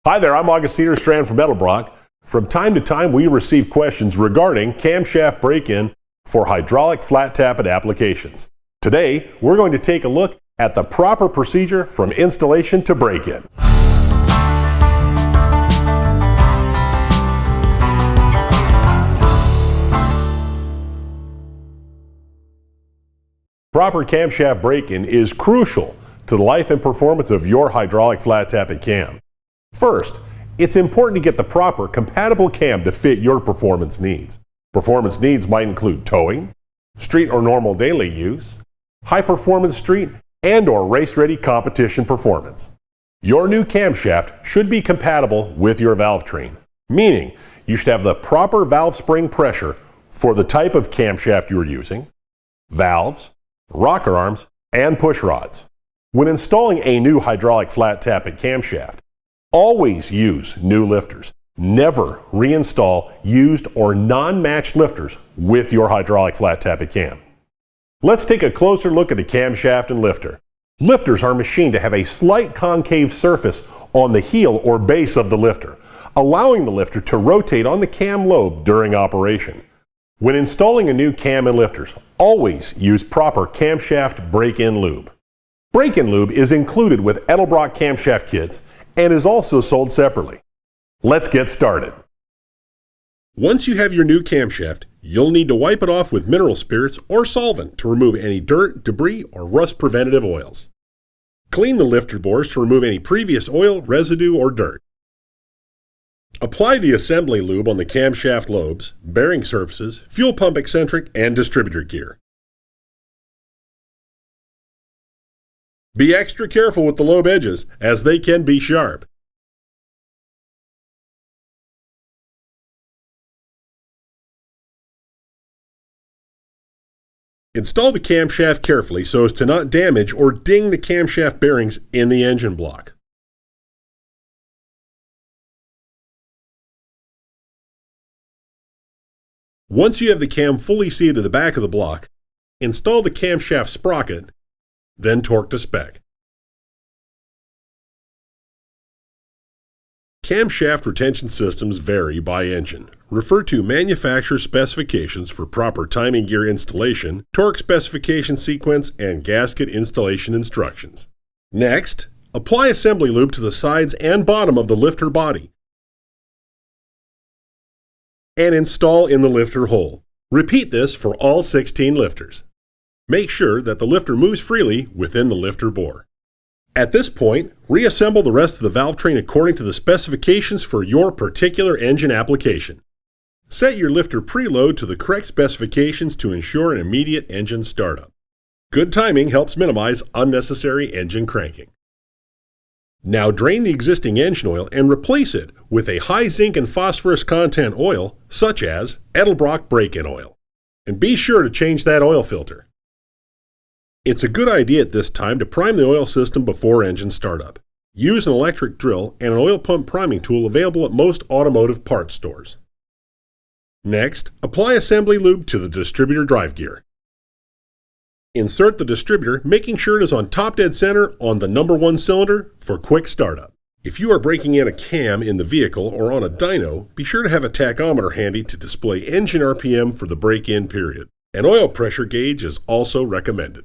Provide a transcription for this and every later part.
Hi there, I'm Augustine Strand from Edelbrock. From time to time, we receive questions regarding camshaft break-in for hydraulic flat tappet applications. Today, we're going to take a look at the proper procedure from installation to break-in. Proper camshaft break-in is crucial to the life and performance of your hydraulic flat tappet cam. First, it's important to get the proper compatible cam to fit your performance needs. Performance needs might include towing, street or normal daily use, high performance street, and or race-ready competition performance. Your new camshaft should be compatible with your valve train, meaning you should have the proper valve spring pressure for the type of camshaft you're using, valves, rocker arms, and push rods. When installing a new hydraulic flat tappet camshaft, always use new lifters. Never reinstall used or non-matched lifters with your hydraulic flat tappet cam. Let's take a closer look at the camshaft and lifter. Lifters are machined to have a slight concave surface on the heel or base of the lifter, allowing the lifter to rotate on the cam lobe during operation. When installing a new cam and lifters, always use proper camshaft break-in lube. Break-in lube is included with Edelbrock camshaft kits and is also sold separately. Let's get started. Once you have your new camshaft, you'll need to wipe it off with mineral spirits or solvent to remove any dirt, debris, or rust preventative oils. Clean the lifter bores to remove any previous oil, residue, or dirt. Apply the assembly lube on the camshaft lobes, bearing surfaces, fuel pump eccentric, and distributor gear. Be extra careful with the lobe edges, as they can be sharp. Install the camshaft carefully so as to not damage or ding the camshaft bearings in the engine block. Once you have the cam fully seated to the back of the block, install the camshaft sprocket, then torque to spec. Camshaft retention systems vary by engine. Refer to manufacturer specifications for proper timing gear installation, torque specification sequence, and gasket installation instructions. Next, apply assembly lube to the sides and bottom of the lifter body and install in the lifter hole. Repeat this for all 16 lifters. Make sure that the lifter moves freely within the lifter bore. At this point, reassemble the rest of the valve train according to the specifications for your particular engine application. Set your lifter preload to the correct specifications to ensure an immediate engine startup. Good timing helps minimize unnecessary engine cranking. Now drain the existing engine oil and replace it with a high zinc and phosphorus content oil such as Edelbrock break-in oil. And be sure to change that oil filter. It's a good idea at this time to prime the oil system before engine startup. Use an electric drill and an oil pump priming tool available at most automotive parts stores. Next, apply assembly lube to the distributor drive gear. Insert the distributor, making sure it is on top dead center on the number 1 cylinder for quick startup. If you are breaking in a cam in the vehicle or on a dyno, be sure to have a tachometer handy to display engine RPM for the break-in period. An oil pressure gauge is also recommended.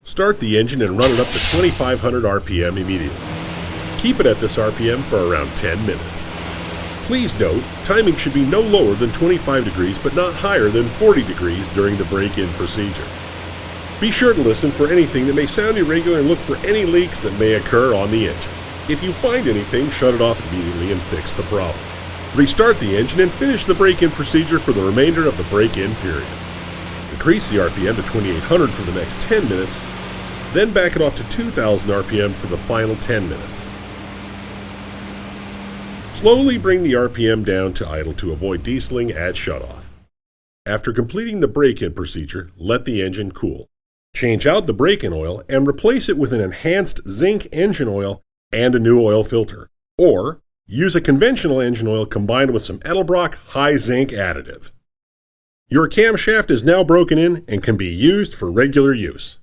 Start the engine and run it up to 2,500 RPM immediately. Keep it at this RPM for around 10 minutes. Please note, timing should be no lower than 25 degrees but not higher than 40 degrees during the break-in procedure. Be sure to listen for anything that may sound irregular and look for any leaks that may occur on the engine. If you find anything, shut it off immediately and fix the problem. Restart the engine and finish the break-in procedure for the remainder of the break-in period. Increase the RPM to 2,800 for the next 10 minutes, then back it off to 2,000 RPM for the final 10 minutes. Slowly bring the RPM down to idle to avoid dieseling at shutoff. After completing the break-in procedure, let the engine cool. Change out the break-in oil and replace it with an enhanced zinc engine oil and a new oil filter. Or use a conventional engine oil combined with some Edelbrock high zinc additive. Your camshaft is now broken in and can be used for regular use.